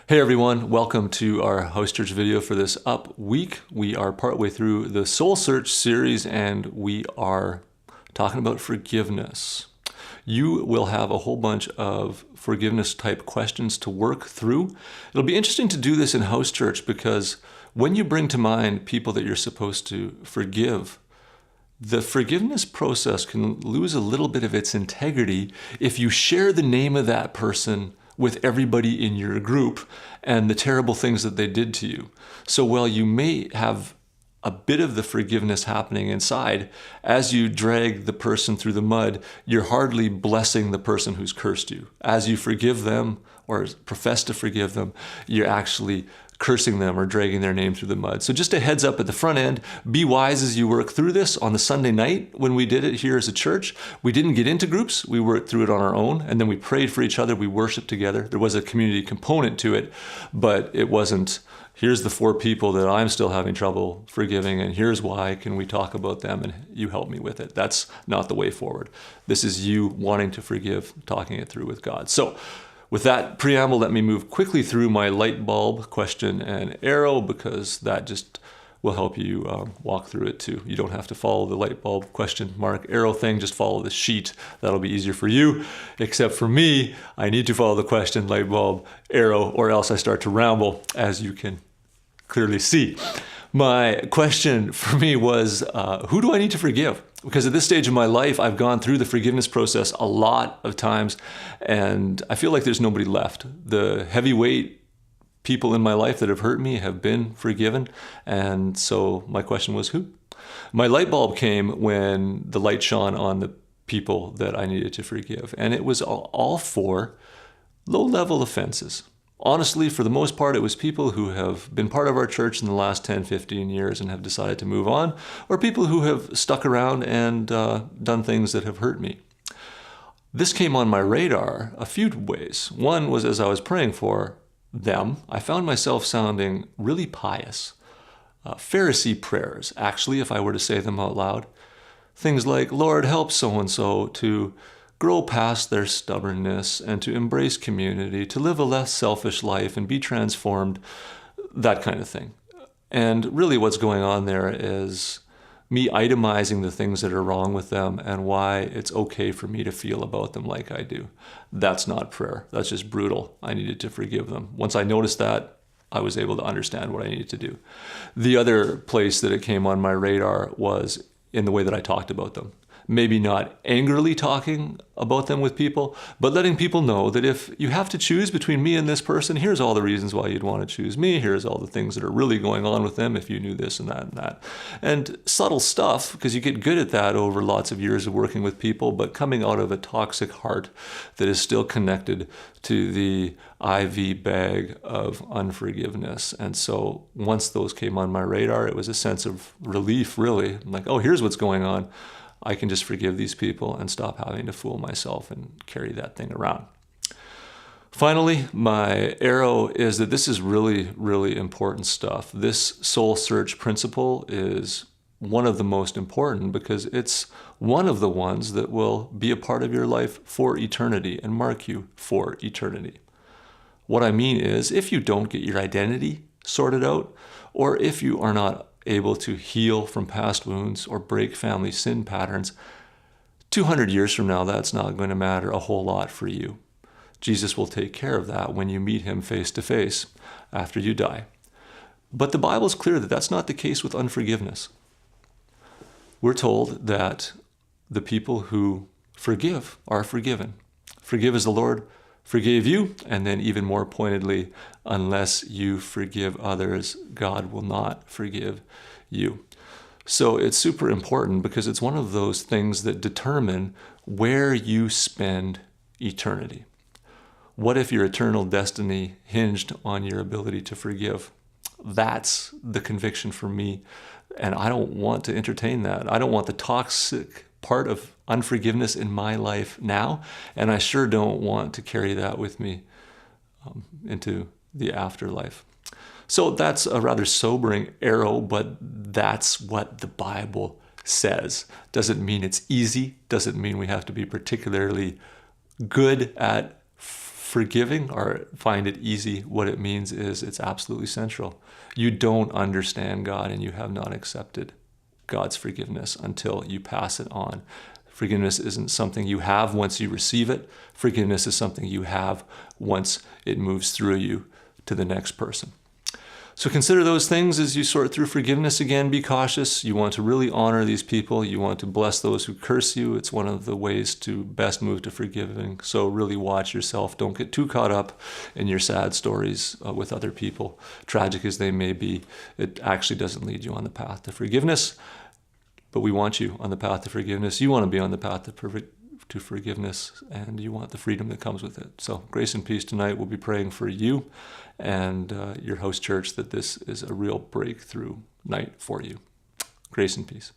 Hey everyone, welcome to our House Church video for this up week. We are partway through the SoulSearch series and we are talking about forgiveness. You will have a whole bunch of forgiveness type questions to work through. It'll be interesting to do this in House Church because when you bring to mind people that you're supposed to forgive, the forgiveness process can lose a little bit of its integrity if you share the name of that person with everybody in your group and the terrible things that they did to you. So while you may have a bit of the forgiveness happening inside, as you drag the person through the mud, you're hardly blessing the person who's cursed you. As you forgive them or profess to forgive them, you're actually cursing them or dragging their name through the mud. So just a heads up at the front end, be wise as you work through this. On the Sunday night when we did it here as a church, we didn't get into groups, we worked through it on our own, and then we prayed for each other, we worshiped together. There was a community component to it, but it wasn't, here's the 4 people that I'm still having trouble forgiving, and here's why, can we talk about them, and you help me with it. That's not the way forward. This is you wanting to forgive, talking it through with God. So with that preamble, let me move quickly through my light bulb question and arrow because that just will help you walk through it too. You don't have to follow the light bulb question mark arrow thing, just follow the sheet. That'll be easier for you. Except for me, I need to follow the question, light bulb, arrow, or else I start to ramble, as you can clearly see. My question for me was, who do I need to forgive? Because at this stage of my life, I've gone through the forgiveness process a lot of times, and I feel like there's nobody left. The heavyweight people in my life that have hurt me have been forgiven, and so my question was, who? My light bulb came when the light shone on the people that I needed to forgive, and it was all for low-level offenses. Honestly, for the most part, it was people who have been part of our church in the last 10, 15 years and have decided to move on, or people who have stuck around and done things that have hurt me. This came on my radar a few ways. One was as I was praying for them, I found myself sounding really pious. Pharisee prayers, actually, if I were to say them out loud. Things like, Lord, help so-and-so to grow past their stubbornness and to embrace community, to live a less selfish life and be transformed, that kind of thing. And really what's going on there is me itemizing the things that are wrong with them and why it's okay for me to feel about them like I do. That's not prayer. That's just brutal. I needed to forgive them. Once I noticed that, I was able to understand what I needed to do. The other place that it came on my radar was in the way that I talked about them. Maybe not angrily talking about them with people, but letting people know that if you have to choose between me and this person, here's all the reasons why you'd want to choose me. Here's all the things that are really going on with them if you knew this and that and that. And subtle stuff, because you get good at that over lots of years of working with people, but coming out of a toxic heart that is still connected to the IV bag of unforgiveness. And so once those came on my radar, it was a sense of relief, really. I'm like, oh, here's what's going on. I can just forgive these people and stop having to fool myself and carry that thing around. Finally, my arrow is that this is really, really important stuff. This soul search principle is one of the most important because it's one of the ones that will be a part of your life for eternity and mark you for eternity. What I mean is, if you don't get your identity sorted out, or if you are not able to heal from past wounds or break family sin patterns, 200 years from now, that's not going to matter a whole lot for you. Jesus will take care of that when you meet him face to face after you die. But the Bible is clear that that's not the case with unforgiveness. We're told that the people who forgive are forgiven. Forgive as the Lord forgave you, and then even more pointedly, unless you forgive others, God will not forgive you. So it's super important because it's one of those things that determine where you spend eternity. What if your eternal destiny hinged on your ability to forgive? That's the conviction for me, and I don't want to entertain that. I don't want the toxic part of unforgiveness in my life now, and I sure don't want to carry that with me into the afterlife. So that's a rather sobering arrow, but that's what the Bible says. Doesn't mean it's easy, doesn't mean we have to be particularly good at forgiving or find it easy, what it means is it's absolutely central. You don't understand God and you have not accepted God's forgiveness until you pass it on. Forgiveness isn't something you have once you receive it. Forgiveness is something you have once it moves through you to the next person. So consider those things as you sort through forgiveness. Again, be cautious. You want to really honor these people. You want to bless those who curse you. It's one of the ways to best move to forgiving. So really watch yourself. Don't get too caught up in your sad stories with other people. Tragic as they may be, it actually doesn't lead you on the path to forgiveness. But we want you on the path to forgiveness. You want to be on the path to forgiveness, and you want the freedom that comes with it. So grace and peace tonight. We'll be praying for you and your host church that this is a real breakthrough night for you. Grace and peace.